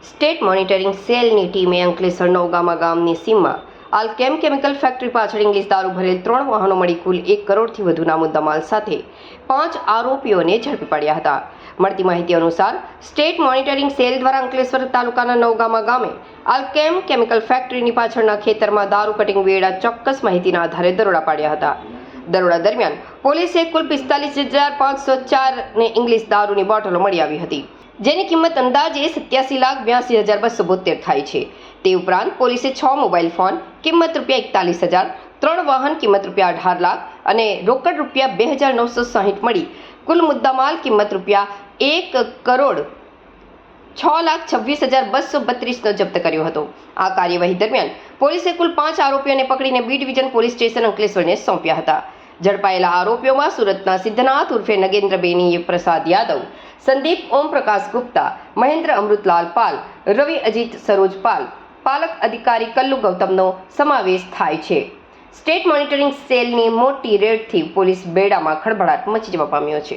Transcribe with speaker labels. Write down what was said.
Speaker 1: State monitoring સેલની ટીમે અંકલેશ્વર નવગામા ગામની સીમમાં આલ્કેમ કેમિકલ ફેક્ટરી પાછળ ઇંગ્લિશ દારૂ ભરેલ 3 વાહનો મળી કુલ 1 કરોડથી વધુના મુદ્દામાલ સાથે 5 આરોપીઓને ઝડપી પાડ્યા હતા. મળતી માહિતી અનુસાર સ્ટેટ મોનિટરિંગ સેલ દ્વારા અંકલેશ્વર તાલુકાના નવગામા ગામે આલ્કેમ કેમિકલ ફેક્ટરીની પાછળના ખેતરમાં દારૂ કટિંગ વેળા ચોક્કસ માહિતીના આધારે દરોડા પાડ્યા હતા. દરોડા દરમિયાન પોલીસે કુલ 45,504 ને ઇંગ્લિશ દારૂની બોટલો મળી આવી હતી, જેની કિંમત અંદાજે 87,82,272 થાય છે. તે ઉપરાંત પોલીસે 6 મોબાઈલ ફોન કિંમત ₹41,000, 3 વાહન કિંમત ₹18 લાખ અને રોકડ ₹2,960 મળી કુલ મુદ્દામાલ કિંમત ₹1,06,26,232 જપ્ત કર્યો હતો. આ કાર્યવાહી દરમિયાન પોલીસે કુલ 5 આરોપીઓને પકડીને બી ડિવિઝન પોલીસ સ્ટેશન અંકલેશ્વરને સોંપ્યા હતા. ઝડપાયેલા આરોપીઓમાં સુરતના સિદ્ધનાથ ઉર્ફે નગેન્દ્ર બેની પ્રસાદ યાદવ, સંદીપ ઓમ પ્રકાશ ગુપ્તા, મહેન્દ્ર અમૃતલાલ પાલ, રવિ અજીત સરોજ પાલ, પાલક અધિકારી કલ્લુ ગૌતમનો સમાવેશ થાય છે. સ્ટેટ મોનિટરિંગ સેલની મોટી રેડથી પોલીસ બેડામાં ખળભળાટ મચી જવા પામ્યો છે.